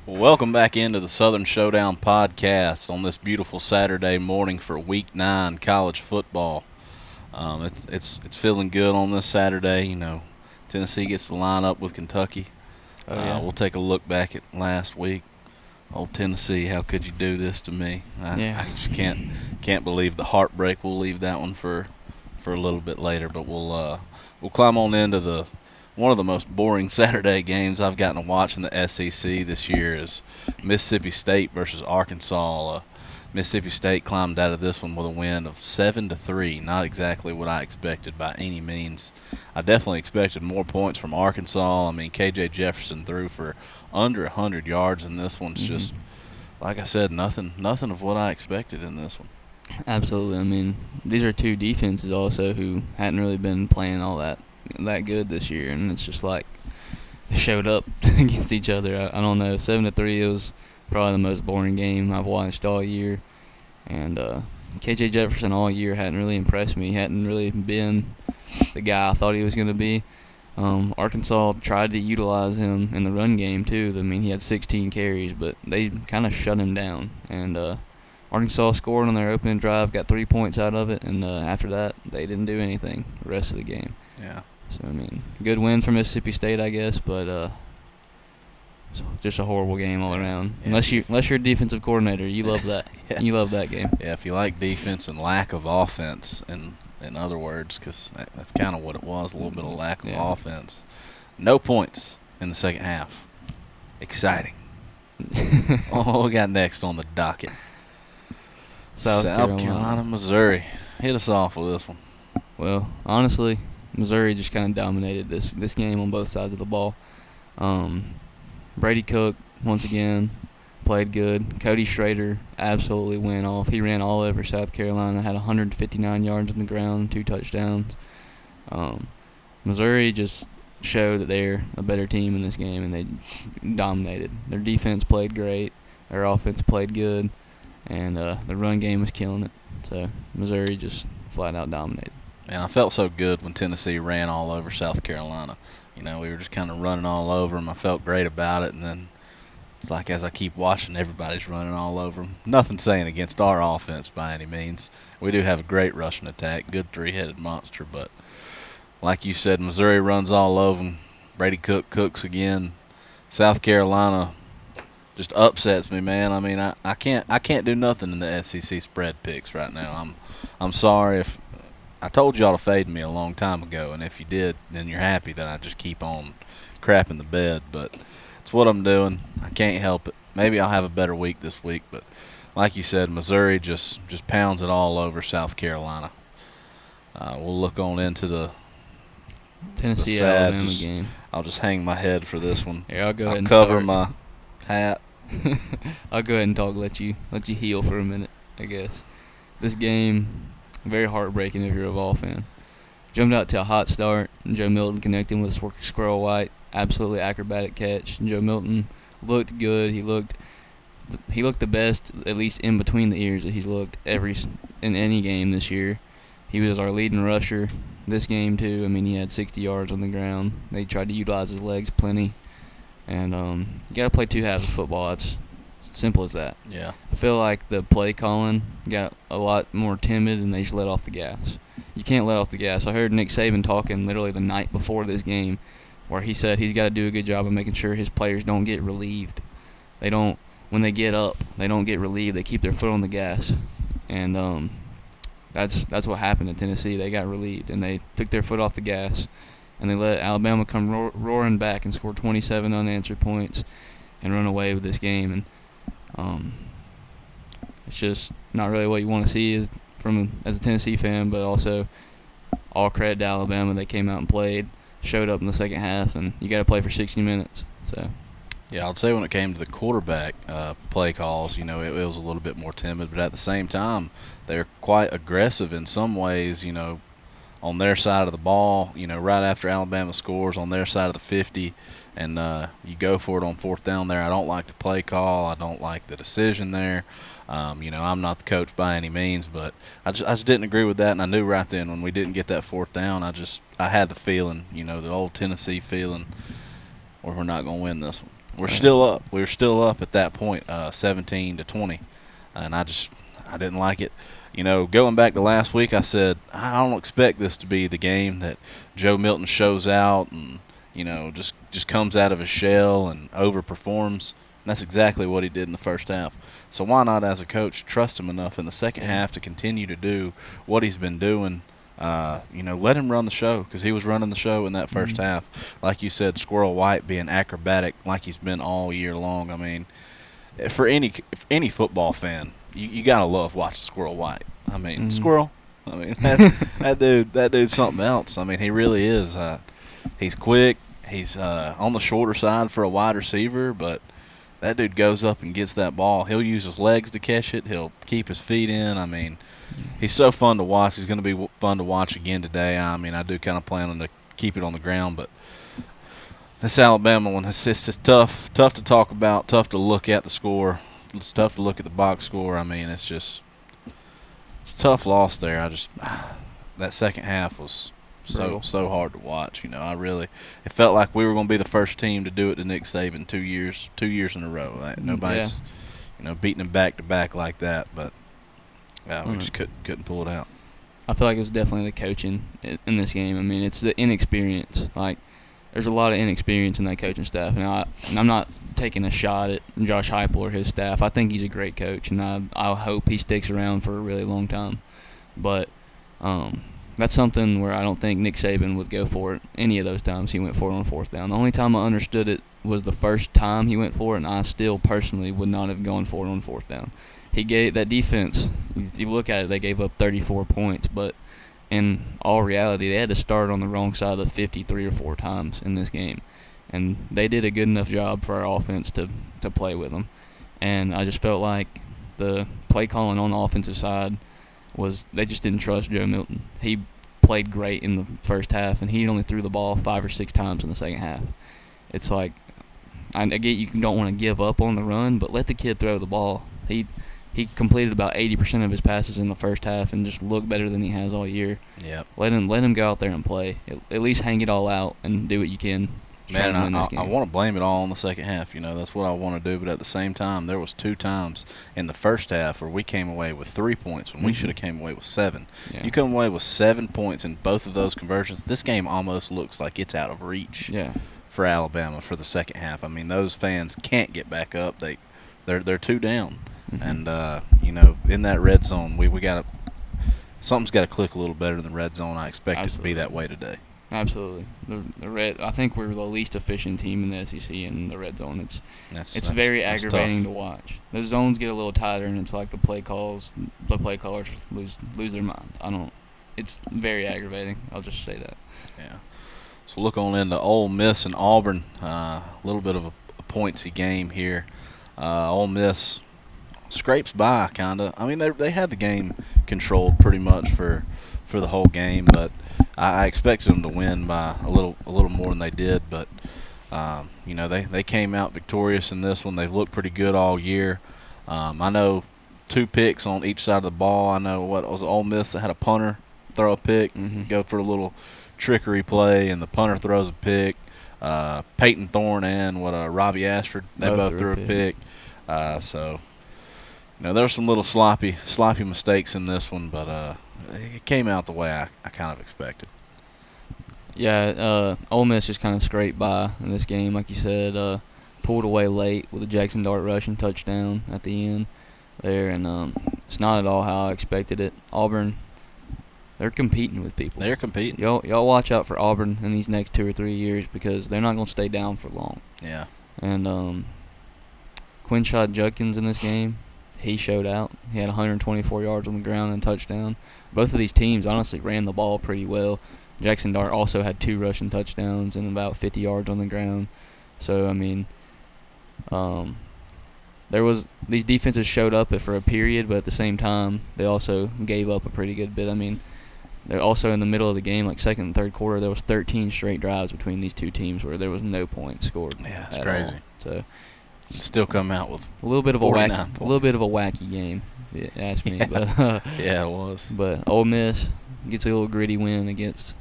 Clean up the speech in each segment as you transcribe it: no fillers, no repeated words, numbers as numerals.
Welcome back into the Southern Showdown podcast on this beautiful Saturday morning for Week 9 college football. It's feeling good on this Saturday. Tennessee gets to line up with Kentucky. Oh yeah. We'll take a look back at last week. Old Tennessee, how could you do this to me? Yeah. I just can't believe the heartbreak. We'll leave that one for a little bit later, but we'll climb on into the one of the most boring Saturday games I've gotten to watch in the SEC this year is Mississippi State versus Arkansas. Mississippi State climbed out of this one with a win of 7-3. Not exactly what I expected by any means. I definitely expected more points from Arkansas. I mean, KJ Jefferson threw for under 100 yards, and this one's just, like I said, nothing of what I expected in this one. Absolutely. I mean, these are two defenses also who hadn't really been playing all that good this year, and it's just like they showed up against each other. I don't know. 7-3. It was probably the most boring game I've watched all year, and KJ Jefferson all year hadn't really impressed me. He hadn't really been the guy I thought he was going to be. Arkansas tried to utilize him in the run game too. I mean, he had 16 carries, but they kind of shut him down. And Arkansas scored on their opening drive, got 3 points out of it, and after that, they didn't do anything the rest of the game. Yeah. So, I mean, good win for Mississippi State, I guess, but it's just a horrible game all around. Yeah. Unless you're a defensive coordinator, you love that. Yeah. You love that game. Yeah, if you like defense and lack of offense, in other words, because that's kind of what it was, a little bit of lack of offense. No points in the second half. Exciting. What we got next on the docket? South Carolina, Missouri. Hit us off with this one. Well, honestly, Missouri just kind of dominated this game on both sides of the ball. Brady Cook, once again, played good. Cody Schrader absolutely went off. He ran all over South Carolina, had 159 yards on the ground, 2 touchdowns. Missouri just showed that they're a better team in this game, and they dominated. Their defense played great. Their offense played good, and the run game was killing it. So Missouri just flat out dominated. Man, I felt so good when Tennessee ran all over South Carolina. We were just kind of running all over them. I felt great about it, and then it's like as I keep watching, everybody's running all over them. Nothing saying against our offense by any means. We do have a great rushing attack, good three-headed monster, but like you said, Missouri runs all over them. Brady Cook cooks again. South Carolina just upsets me, man. I mean, I can't do nothing in the SEC spread picks right now. I'm sorry if I told y'all to fade me a long time ago, and if you did, then you're happy that I just keep on crapping the bed. But it's what I'm doing. I can't help it. Maybe I'll have a better week this week, but like you said, Missouri just pounds it all over South Carolina. We'll look on into the Tennessee sad, Alabama game. I'll just hang my head for this one. Here, I'll go ahead and cover start. my hat. I'll go ahead and talk. Let you heal for a minute, I guess. This game, very heartbreaking if you're a Vol fan. Jumped out to a hot start, and Joe Milton connecting with Squirrel White. Absolutely acrobatic catch. And Joe Milton looked good. He looked the best, at least in between the ears, that he's looked in any game this year. He was our leading rusher this game too. I mean, he had 60 yards on the ground. They tried to utilize his legs plenty. And you got to play 2 halves of football. It's simple as that. Yeah. I feel like the play calling got a lot more timid, and they just let off the gas. You can't let off the gas. I heard Nick Saban talking literally the night before this game, where he said he's got to do a good job of making sure his players don't get relieved. When they get up, they don't get relieved. They keep their foot on the gas, and that's what happened in Tennessee. They got relieved, and they took their foot off the gas, and they let Alabama come roaring back and score 27 unanswered points and run away with this game. And it's just not really what you want to see as a Tennessee fan, but also all credit to Alabama. They came out and played, showed up in the second half, and you got to play for 60 minutes. So. Yeah, I'd say when it came to the quarterback play calls, it was a little bit more timid, but at the same time, they're quite aggressive in some ways, on their side of the ball, right after Alabama scores on their side of the 50, and you go for it on 4th down there. I don't like the play call. I don't like the decision there. I'm not the coach by any means, but I just didn't agree with that, and I knew right then when we didn't get that 4th down, I had the feeling, the old Tennessee feeling, where we're not going to win this one. We're still up. We were still up at that point, 17-20, and I didn't like it. You know, going back to last week, I said I don't expect this to be the game that Joe Milton shows out and just comes out of his shell and overperforms. And that's exactly what he did in the first half. So why not, as a coach, trust him enough in the second half to continue to do what he's been doing? Let him run the show, because he was running the show in that first half. Like you said, Squirrel White being acrobatic like he's been all year long. I mean, for any football fan, you gotta love watching Squirrel White. I mean, Squirrel. I mean, that dude's something else. I mean, he really is. He's quick. He's on the shorter side for a wide receiver, but that dude goes up and gets that ball. He'll use his legs to catch it. He'll keep his feet in. I mean, he's so fun to watch. He's going to be fun to watch again today. I mean, I do kind of plan on to keep it on the ground, but this Alabama one, it's just tough to talk about, tough to look at the score. It's tough to look at the box score. I mean, it's a tough loss there. That second half was so hard to watch. It felt like we were going to be the first team to do it to Nick Saban 2 years in a row. Nobody's beating him back to back like that, but we just couldn't pull it out. I feel like it was definitely the coaching in this game. I mean, it's the inexperience. Like, there's a lot of inexperience in that coaching staff, and I'm not taking a shot at Josh Heupel or his staff. I think he's a great coach, and I hope he sticks around for a really long time. But that's something where I don't think Nick Saban would go for it any of those times he went for it on fourth down. The only time I understood it was the first time he went for it, and I still personally would not have gone for it on fourth down. He gave that defense, you look at it, they gave up 34 points, but in all reality, they had to start on the wrong side of the 50 3 or 4 times in this game. And they did a good enough job for our offense to play with them. And I just felt like the play calling on the offensive side was they just didn't trust Joe Milton. He played great in the first half, and he only threw the ball 5 or 6 times in the second half. It's like, I get you don't want to give up on the run, but let the kid throw the ball. He completed about 80% of his passes in the first half and just looked better than he has all year. Yep. Let him go out there and play. At least hang it all out and do what you can. Man, I want to blame it all on the second half. That's what I want to do. But at the same time, there was 2 times in the first half where we came away with 3 points when we should have came away with 7. Yeah. You come away with 7 points in both of those conversions. This game almost looks like it's out of reach for Alabama for the second half. I mean, those fans can't get back up. They're 2 down. And in that red zone, we got something's got to click a little better in the red zone. I expect it to be that way today. Absolutely. The red. I think we're the least efficient team in the SEC in the red zone. It's very aggravating to watch. The zones get a little tighter, and it's like the play callers lose their mind. It's very aggravating. I'll just say that. Yeah. So look on into Ole Miss and Auburn. A little bit of a pointsy game here. Ole Miss scrapes by, kind of. I mean, they had the game controlled pretty much for the whole game, but I expected them to win by a little more than they did. But they came out victorious in this one. They've looked pretty good all year. I know 2 picks on each side of the ball. I know what was Ole Miss that had a punter throw a pick, go for a little trickery play, and the punter throws a pick. Peyton Thorne and Robbie Ashford, they both threw a pick. There were some little sloppy mistakes in this one, but it came out the way I kind of expected. Yeah, Ole Miss just kind of scraped by in this game, like you said. Pulled away late with a Jackson Dart rushing touchdown at the end there, and it's not at all how I expected it. Auburn, they're competing with people. They're competing. Y'all watch out for Auburn in these next 2 or 3 years, because they're not going to stay down for long. Yeah. And Quinshad Judkins in this game, he showed out. He had 124 yards on the ground and a touchdown. Both of these teams honestly ran the ball pretty well. Jackson Dart also had 2 rushing touchdowns and about 50 yards on the ground. So, I mean, these defenses showed up for a period, but at the same time, they also gave up a pretty good bit. I mean, they're also in the middle of the game, like second and third quarter, there was 13 straight drives between these 2 teams where there was no points scored. Yeah, it's crazy. All. So still come out with a little bit of a wacky game, if you ask me. Yeah. But yeah, it was. But Ole Miss gets a little gritty win against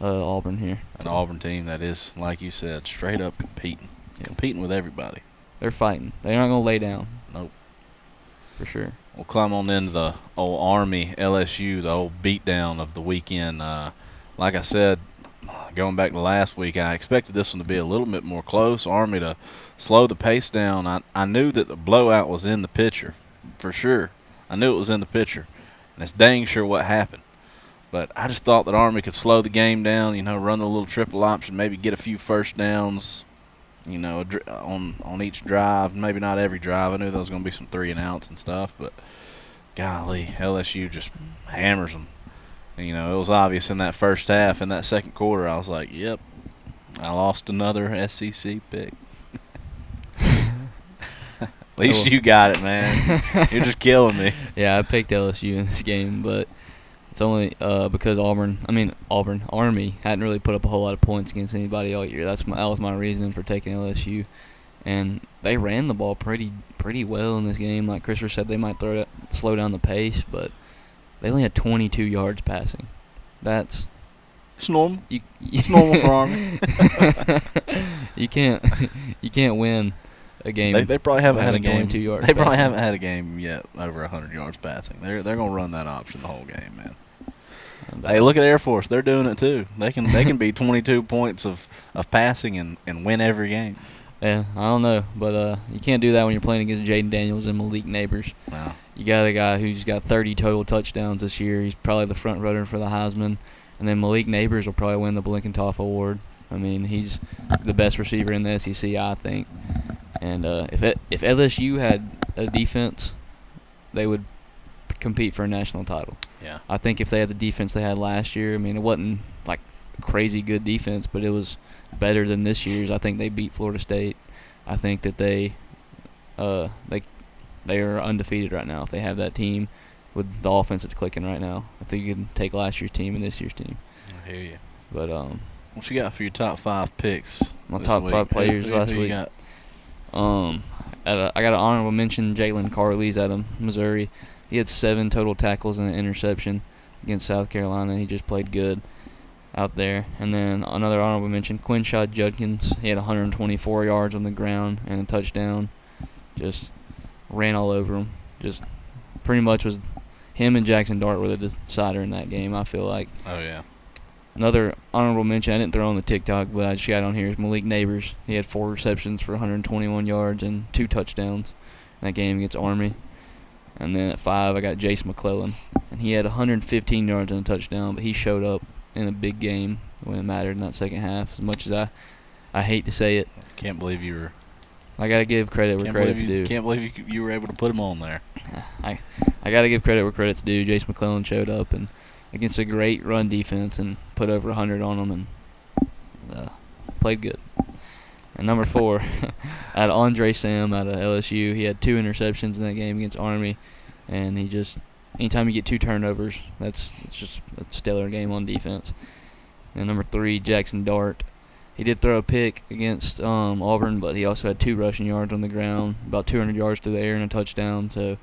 Auburn here. An Auburn team that is, like you said, straight up competing. Yeah. competing with everybody. They're fighting. They're not going to lay down. Nope. For sure. We'll climb on into the old Army LSU, the old beatdown of the weekend. Like I said, going back to last week, I expected this one to be a little bit more close. Army to slow the pace down. I knew that the blowout was in the pitcher, for sure. I knew it was in the pitcher, and it's dang sure what happened. But I just thought that Army could slow the game down, run the little triple option, maybe get a few first downs, on each drive. Maybe not every drive. I knew there was going to be some 3-and-outs and stuff, but golly, LSU just hammers them. And, it was obvious in that first half. In that second quarter, I was like, yep, I lost another SEC pick. At least you got it, man. You're just killing me. Yeah, I picked LSU in this game, but it's only because Army hadn't really put up a whole lot of points against anybody all year. That was my reason for taking LSU, and they ran the ball pretty well in this game. Like Christopher said, they might slow down the pace, but they only had 22 yards passing. It's normal. It's normal for Army. You can't win a game. They probably haven't had a game. 22 yards they probably passing. haven't had a game yet over 100 yards passing. They're gonna run that option the whole game, man. Hey, look at Air Force. They're doing it too. They can be 22 points of passing and win every game. Yeah, I don't know, but you can't do that when you're playing against Jaden Daniels and Malik Neighbors. Wow. You got a guy who's got 30 total touchdowns this year. He's probably the front runner for the Heisman. And then Malik Neighbors will probably win the Blinkentoff Award. I mean, he's the best receiver in the SEC, I think. And if LSU had a defense, they would compete for a national title. Yeah. I think if they had the defense they had last year, I mean, it wasn't like crazy good defense, but it was better than this year's. I think they beat Florida State. I think that they are undefeated right now if they have that team with the offense that's clicking right now. I think you can take last year's team and this year's team. I hear you. But what you got for your top 5 picks? My top week? 5 players last who week. You got? I got an honorable mention. Jalen Carley's out of Missouri. He had 7 total tackles and an interception against South Carolina. He just played good out there. And then another honorable mention, Quinshad Judkins. He had 124 yards on the ground and a touchdown. Just ran all over him. Just pretty much was him and Jackson Dart were the decider in that game, I feel like. Oh, yeah. Another honorable mention, I didn't throw on the TikTok, but I just got on here, is Malik Neighbors. He had 4 receptions for 121 yards and 2 touchdowns in that game against Army. And then at 5, I got Jace McClellan. And he had 115 yards and a touchdown, but he showed up in a big game when it mattered in that second half. As much as I hate to say it. Can't believe you were. I got to give credit where credit's due. Can't believe you were able to put him on there. I got to give credit where credit's due. Jace McClellan showed up and against a great run defense and put over 100 on them and played good. And number 4, I had Andre Sam out of LSU. He had 2 interceptions in that game against Army, and he just anytime you get 2 turnovers, it's just a stellar game on defense. And number 3, Jackson Dart. He did throw a pick against Auburn, but he also had 2 rushing yards on the ground, about 200 yards through the air and a touchdown. So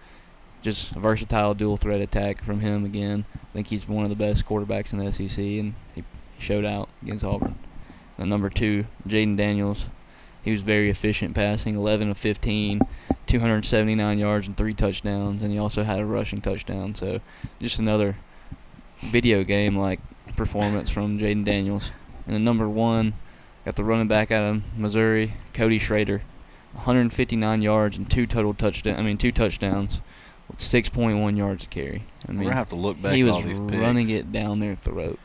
just a versatile dual threat attack from him again. I think he's one of the best quarterbacks in the SEC, and he showed out against Auburn. And number 2, Jaden Daniels. He was very efficient passing, 11 of 15, 279 yards and 3 touchdowns, and he also had a rushing touchdown. So just another video game-like performance from Jaden Daniels. And then number 1, got the running back out of Missouri, Cody Schrader, 159 yards and 2 touchdowns, with 6.1 yards to carry. I mean, we're gonna have to look back at all these picks. He was running it down their throat.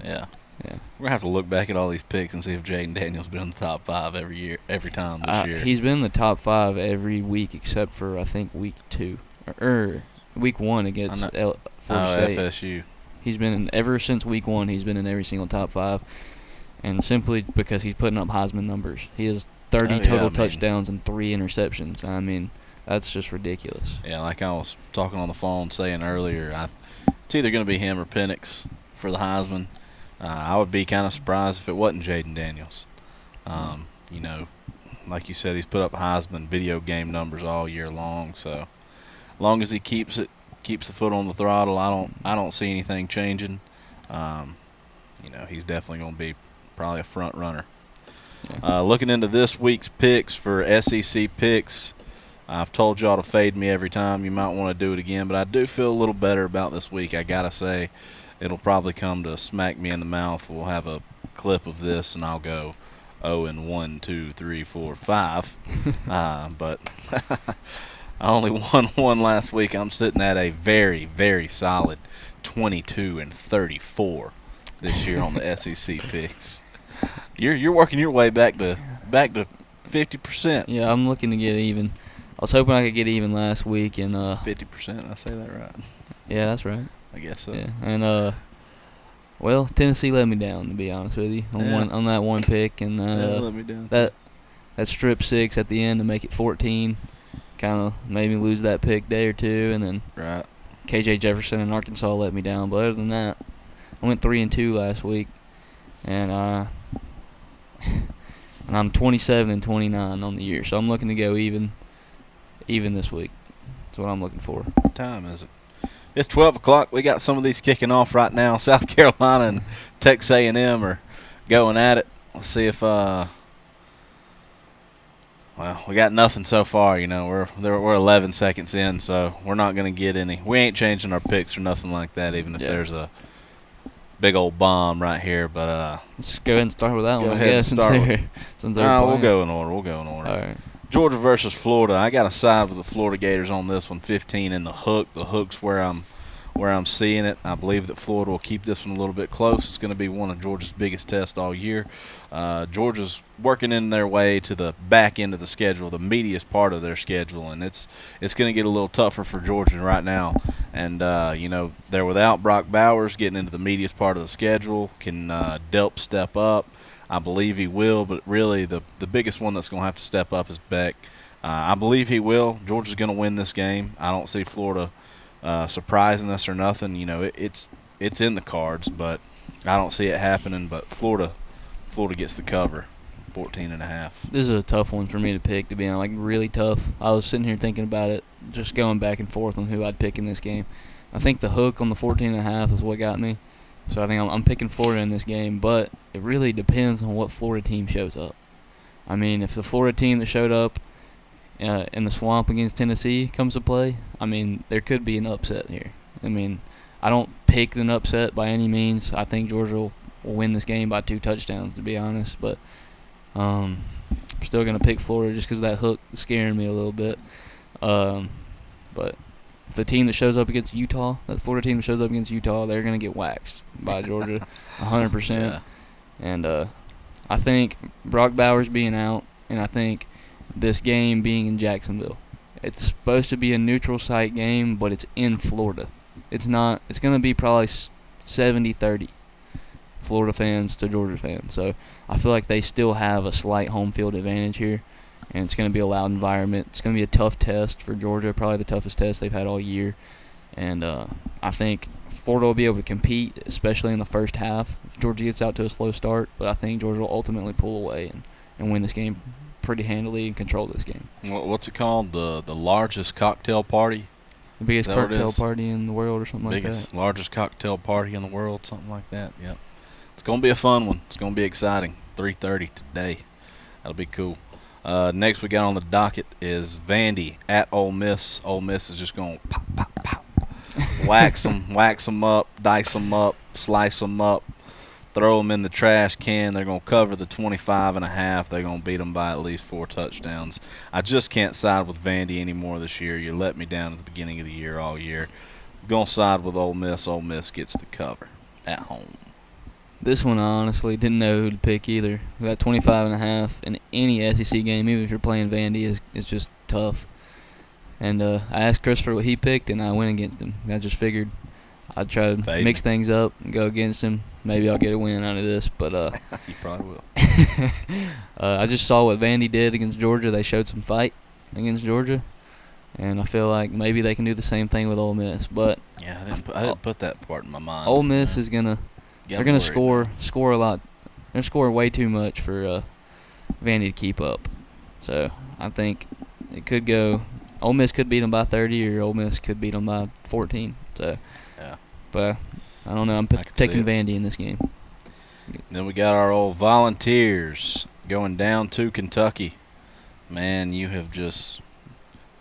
Yeah. Yeah. We're gonna have to look back at all these picks and see if Jaden Daniels been in the top 5 every time this year. He's been in the top 5 every week except for I think week 2 or week 1 against Florida State. FSU. He's been ever since week 1. He's been in every single top 5, and simply because he's putting up Heisman numbers. He has 30 total touchdowns and 3 interceptions. I mean, that's just ridiculous. Yeah, like I was talking on the phone saying earlier, it's either going to be him or Penix for the Heisman. I would be kind of surprised if it wasn't Jaden Daniels. Like you said, he's put up Heisman video game numbers all year long. So, as long as he keeps the foot on the throttle, I don't see anything changing. He's definitely going to be probably a front runner. Yeah. Looking into this week's picks for SEC picks, I've told y'all to fade me every time. You might want to do it again, but I do feel a little better about this week. I gotta say, it'll probably come to smack me in the mouth. We'll have a clip of this, and I'll go 0 and 1, 2, 3, 4, 5. But I only won one last week. I'm sitting at a very, very solid 22 and 34 this year on the SEC picks. You're working your way back to 50%. Yeah, I'm looking to get even. I was hoping I could get even last week, and 50%. I say that right? yeah, that's right. I guess so. Yeah, and well, Tennessee let me down, to be honest with you, on that one pick, and let me down. that strip 6 at the end to make it 14 kind of made me lose that pick day or two, and then Right. KJ Jefferson in Arkansas let me down. But other than that, I went 3-2 last week, and I'm 27 and 29 on the year, so I'm looking to go even this week. That's what I'm looking for. What time is it? It's 12 o'clock. We got some of these kicking off right now. South Carolina and Texas A&M are going at it. Let's see if well, we got nothing so far. You know, we're 11 seconds in, so we're not going to get any. We ain't changing our picks or nothing like that, even if there's a big old bomb right here. But let's go ahead and start with that one. Go ahead and start. Since they're we'll go in order. All right. Georgia versus Florida. I got to side with the Florida Gators on this one. 15 in the hook. The hook's where I'm seeing it. I believe that Florida will keep this one a little bit close. It's going to be one of Georgia's biggest tests all year. Georgia's working in their way to the back end of the schedule, the meatiest part of their schedule, and it's going to get a little tougher for Georgia right now. And they're without Brock Bowers, getting into the meatiest part of the schedule. Can Delp step up? I believe he will, but really the biggest one that's going to have to step up is Beck. I believe he will. Georgia's going to win this game. I don't see Florida surprising us or nothing. You know, it's in the cards, but I don't see it happening. But Florida gets the cover, 14.5. This is a tough one for me to pick, to be honest, like really tough. I was sitting here thinking about it, just going back and forth on who I'd pick in this game. I think the hook on the 14.5 is what got me. So I think I'm picking Florida in this game, but it really depends on what Florida team shows up. I mean, if the Florida team that showed up in the swamp against Tennessee comes to play, I mean, there could be an upset here. I mean, I don't pick an upset by any means. I think Georgia will win this game by 2 touchdowns, to be honest. But I'm still going to pick Florida just because that hook is scaring me a little bit. But if the team that shows up against Utah, that Florida team that shows up against Utah, they're going to get waxed by Georgia 100%. Yeah. And I think Brock Bowers being out, and I think this game being in Jacksonville. It's supposed to be a neutral site game, but it's in Florida. It's not. It's going to be probably 70-30 Florida fans to Georgia fans. So I feel like they still have a slight home field advantage here, and it's going to be a loud environment. It's going to be a tough test for Georgia, probably the toughest test they've had all year. And I think Florida will be able to compete, especially in the first half if Georgia gets out to a slow start. But I think Georgia will ultimately pull away and win this game pretty handily and control this game. What's it called? The largest cocktail party? The biggest cocktail party in the world or something like that. Largest cocktail party in the world, something like that. Yep. It's going to be a fun one. It's going to be exciting. 3:30 today. That'll be cool. Next we got on the docket is Vandy at Ole Miss. Ole Miss is just going to pop, pop, pop. wax them up, dice them up, slice them up, throw them in the trash can. They're going to cover the 25.5. They're going to beat them by at least 4 touchdowns. I just can't side with Vandy anymore this year. You let me down at the beginning of the year all year. I'm going to side with Ole Miss. Ole Miss gets the cover at home. This one, I honestly didn't know who to pick either. That 25.5 in any SEC game, even if you're playing Vandy, is just tough. And I asked Christopher what he picked, and I went against him. I just figured I'd try to mix things up and go against him. Maybe I'll get a win out of this. But you probably will. I just saw what Vandy did against Georgia. They showed some fight against Georgia, and I feel like maybe they can do the same thing with Ole Miss. But yeah, I didn't put that part in my mind. Ole Miss is gonna. They're going to score a lot. They're scoring way too much for Vandy to keep up. So I think it could go. Ole Miss could beat them by 30, or Ole Miss could beat them by 14. So, yeah. But I don't know. I'm taking Vandy in this game. Then we got our old Volunteers going down to Kentucky. Man, you have just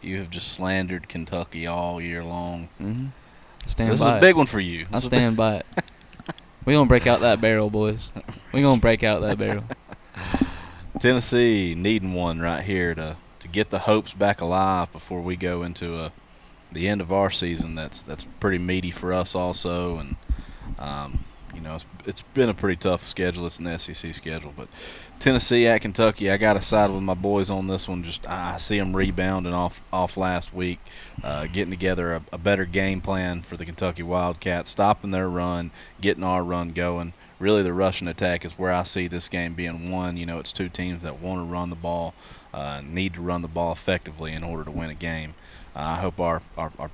slandered Kentucky all year long. Mm-hmm. Stand This is a by it. big one for you. I stand by it. We gonna break out that barrel, boys. We gonna break out that barrel. Tennessee needing one right here to get the hopes back alive before we go into the end of our season. That's pretty meaty for us also, and it's been a pretty tough schedule. It's an SEC schedule, but Tennessee at Kentucky, I got to side with my boys on this one. Just I see them rebounding off last week, getting together a better game plan for the Kentucky Wildcats, stopping their run, getting our run going. Really, the rushing attack is where I see this game being won. It's two teams that want to run the ball, need to run the ball effectively in order to win a game. I hope our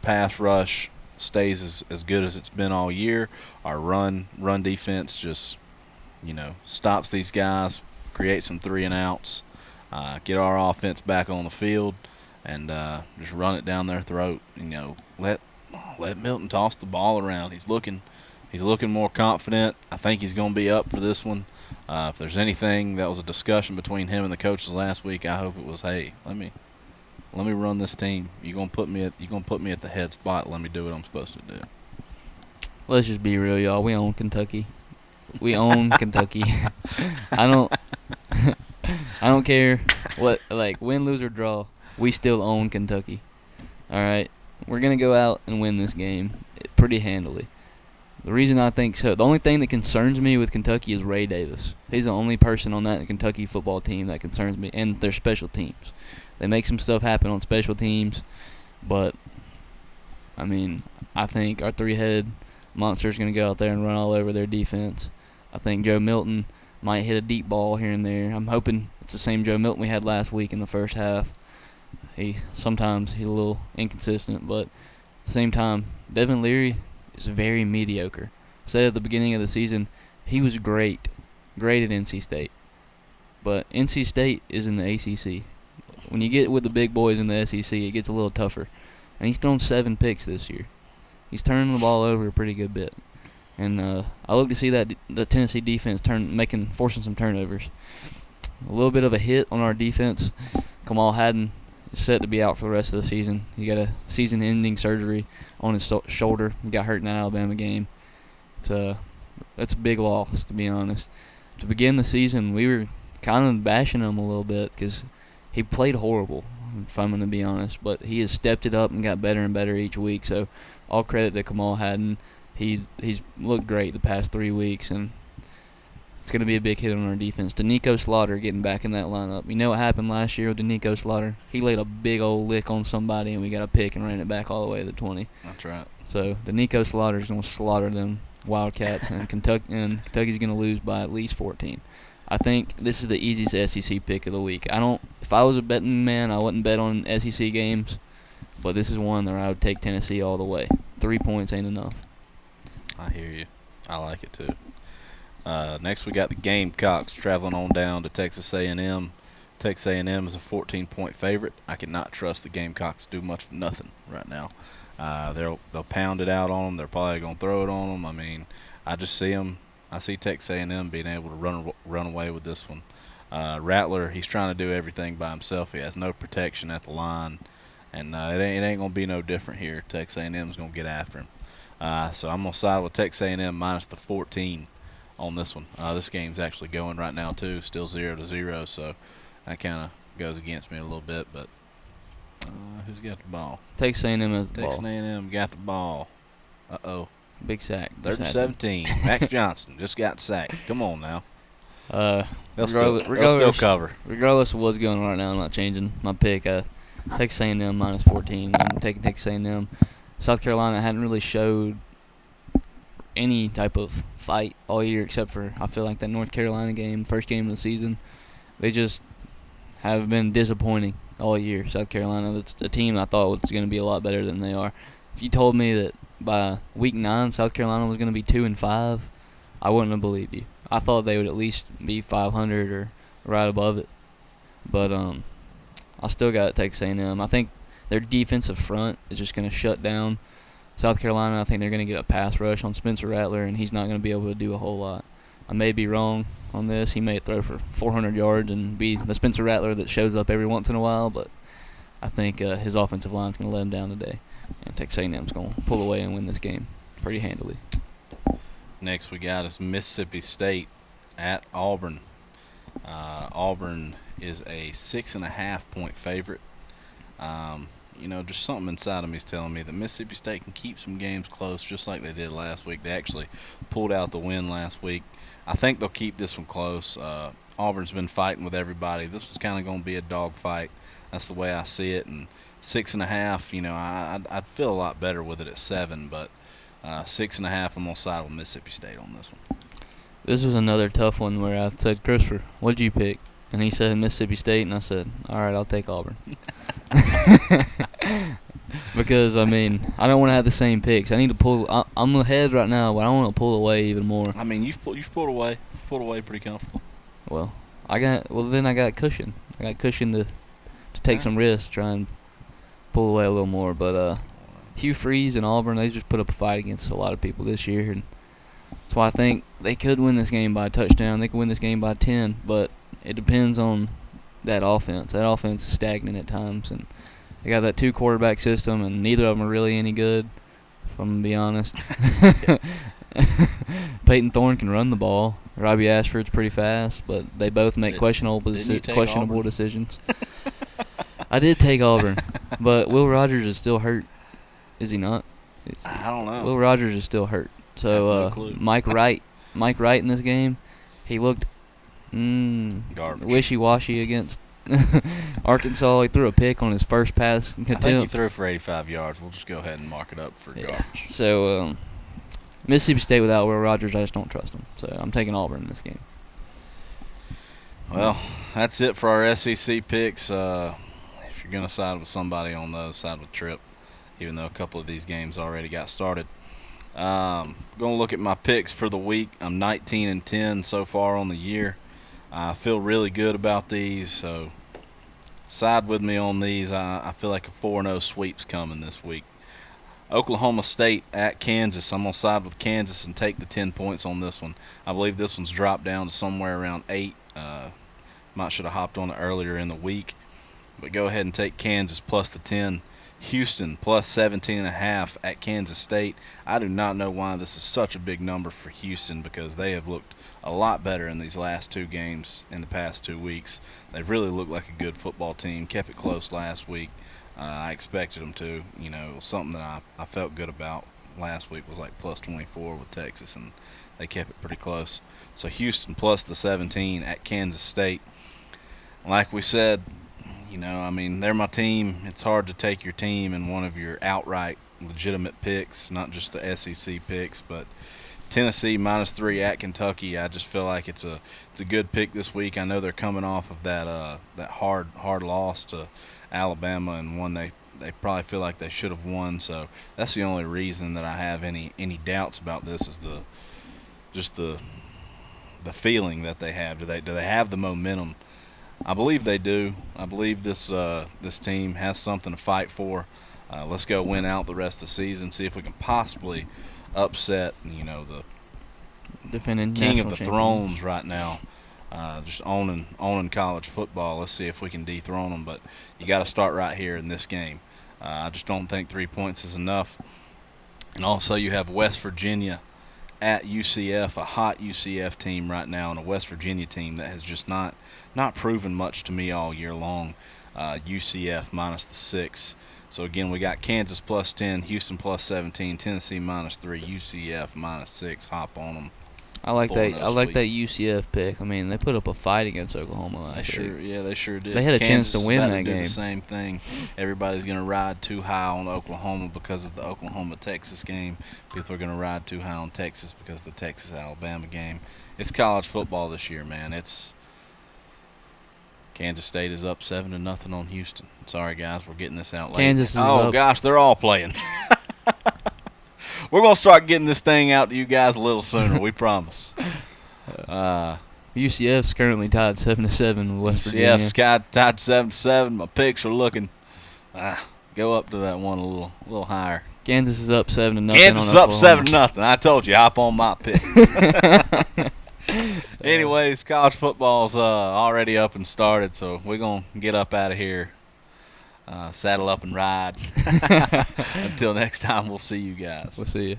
pass rush stays as good as it's been all year. Our run defense just stops these guys, create some 3-and-outs, get our offense back on the field, and just run it down their throat. Let Milton toss the ball around. He's looking more confident. I think he's going to be up for this one. If there's anything that was a discussion between him and the coaches last week, I hope it was, hey, let me run this team. You're gonna put me at the head spot. Let me do what I'm supposed to do. Let's just be real, y'all. We own Kentucky. We own Kentucky. I don't care what, win, lose, or draw. We still own Kentucky. All right, we're gonna go out and win this game pretty handily. The reason I think so, the only thing that concerns me with Kentucky is Ray Davis. He's the only person on that Kentucky football team that concerns me, and their special teams. They make some stuff happen on special teams, but I think our three-head monster is going to go out there and run all over their defense. I think Joe Milton might hit a deep ball here and there. I'm hoping it's the same Joe Milton we had last week in the first half. Sometimes he's a little inconsistent, but at the same time, Devin Leary is very mediocre. I said at the beginning of the season, he was great at NC State. But NC State is in the ACC. When you get with the big boys in the SEC, it gets a little tougher. And he's thrown 7 picks this year. He's turning the ball over a pretty good bit. And I look to see that the Tennessee defense forcing some turnovers. A little bit of a hit on our defense. Kamal Hadden is set to be out for the rest of the season. He got a season-ending surgery on his shoulder. He got hurt in that Alabama game. That's a big loss, to be honest. To begin the season, we were kind of bashing him a little bit because he played horrible, if I'm going to be honest, but he has stepped it up and got better and better each week. So all credit to Kamal Hadden. He's looked great the past 3 weeks, and it's going to be a big hit on our defense. Danico Slaughter getting back in that lineup. You know what happened last year with Danico Slaughter? He laid a big old lick on somebody, and we got a pick and ran it back all the way to the 20. That's right. So Danico Slaughter is going to slaughter them Wildcats, and Kentucky's going to lose by at least 14. I think this is the easiest SEC pick of the week. If I was a betting man, I wouldn't bet on SEC games, but this is one that I would take Tennessee all the way. 3 points ain't enough. I hear you. I like it too. Next, we got the Gamecocks traveling on down to Texas A&M. Texas A&M is a 14-point favorite. I cannot trust the Gamecocks to do much of nothing right now. They'll pound it out on them. They're probably going to throw it on them. I just see them. I see Texas A&M being able to run away with this one. Rattler, he's trying to do everything by himself. He has no protection at the line, and it ain't going to be no different here. Texas A&M is going to get after him. So I'm going to side with Texas A&M minus the 14 on this one. This game's actually going right now too, still 0-0. So that kind of goes against me a little bit. But who's got the ball? Texas A&M has the ball. Texas A&M got the ball. Uh-oh. Big sack. 3rd-17. Max Johnson just got sacked. Come on now. They'll still cover. Regardless of what's going on right now, I'm not changing my pick. Texas A&M minus 14. I'm taking Texas A&M. South Carolina hadn't really showed any type of fight all year except for, I feel like, that North Carolina game, first game of the season. They just have been disappointing all year. South Carolina, that's a team I thought was going to be a lot better than they are. If you told me that by week 9 South Carolina was going to be 2-5, I wouldn't have believed you. I thought they would at least be 500 or right above it. But I still got Texas A&M. I think their defensive front is just going to shut down South Carolina. I think they're going to get a pass rush on Spencer Rattler, and he's not going to be able to do a whole lot. I may be wrong, on this. He may throw for 400 yards and be the Spencer Rattler that shows up every once in a while, but I think his offensive line's going to let him down today. And Texas A&M's going to pull away and win this game pretty handily. Next we got is Mississippi State at Auburn. Auburn is a 6.5-point favorite. Just something inside of me is telling me that Mississippi State can keep some games close just like they did last week. They actually pulled out the win last week. I think they'll keep this one close. Auburn's been fighting with everybody. This was kind of going to be a dogfight. That's the way I see it. And 6.5, I'd feel a lot better with it at 7, but 6.5, I'm going to side with Mississippi State on this one. This was another tough one where I said, Christopher, what'd you pick? And he said Mississippi State, and I said, all right, I'll take Auburn. Because, I don't want to have the same picks. I need to pull. I'm ahead right now, but I want to pull away even more. You've pulled away. You've pulled away pretty comfortable. Well, then I got cushion. I got cushion to take some risks, try and pull away a little more. But Hugh Freeze and Auburn, they just put up a fight against a lot of people this year, and that's why I think they could win this game by a touchdown. They could win this game by 10, but it depends on that offense. That offense is stagnant at times, and they got that 2-quarterback system, and neither of them are really any good, if I'm going to be honest. Peyton Thorne can run the ball. Robbie Ashford's pretty fast, but they both make questionable decisions. I did take Auburn, but Will Rogers is still hurt. Is he not? I don't know. Will Rogers is still hurt. So Mike Wright in this game, he looked wishy-washy against Arkansas. He threw a pick on his first pass. I think he threw for 85 yards. We'll just go ahead and mark it up for garbage. So Mississippi State without Will Rogers, I just don't trust him. So I'm taking Auburn in this game. Well, that's it for our SEC picks. If you're going to side with somebody on those, side with Tripp, even though a couple of these games already got started. Going to look at my picks for the week. I'm 19-10 so far on the year. I feel really good about these, so side with me on these. I feel like a 4-0 sweep's coming this week. Oklahoma State at Kansas. I'm going to side with Kansas and take the 10 points on this one. I believe this one's dropped down to somewhere around 8. Might should have hopped on it earlier in the week. But go ahead and take Kansas plus the 10. Houston plus 17.5 at Kansas State. I do not know why this is such a big number for Houston, because they have looked a lot better in these last 2 games in the past 2 weeks. They've really looked like a good football team. Kept it close last week. I expected them to. Something that I felt good about last week was like plus 24 with Texas, and they kept it pretty close. So Houston plus the 17 at Kansas State. Like we said, they're my team. It's hard to take your team in one of your outright legitimate picks, not just the SEC picks, but Tennessee -3 at Kentucky. I just feel like it's a good pick this week. I know they're coming off of that hard loss to Alabama, and one they probably feel like they should have won. So that's the only reason that I have any doubts about this is the feeling that they have. Do they have the momentum? I believe they do. I believe this team has something to fight for. Let's go win out the rest of the season. See if we can possibly upset the defending king of national the champion. thrones right now. Just owning college football. Let's see if we can dethrone them. But you got to start right here in this game. I just don't think 3 points is enough. And also you have West Virginia at UCF, a hot UCF team right now, and a West Virginia team that has just not proven much to me all year long. UCF minus the 6. So again, we got Kansas plus 10, Houston plus 17, Tennessee -3, UCF -6. Hop on them. I like that UCF pick. They put up a fight against Oklahoma last week. They sure did. They had a chance to win that did game. The same thing. Everybody's going to ride too high on Oklahoma because of the Oklahoma-Texas game. People are going to ride too high on Texas because of the Texas-Alabama game. It's college football this year, man. Kansas State is up 7-0 on Houston. Sorry, guys, we're getting this out late. Kansas is up. Gosh, they're all playing. We're going to start getting this thing out to you guys a little sooner, we promise. UCF's currently tied 7-7 with West Virginia. UCF's tied 7-7. My picks are looking go up to that one a little higher. Kansas is up 7-0. Kansas is up 7-0. I told you, hop on my pick. Anyways, college football's already up and started, so we're gonna get up out of here, saddle up and ride. Until next time, we'll see you guys. We'll see you.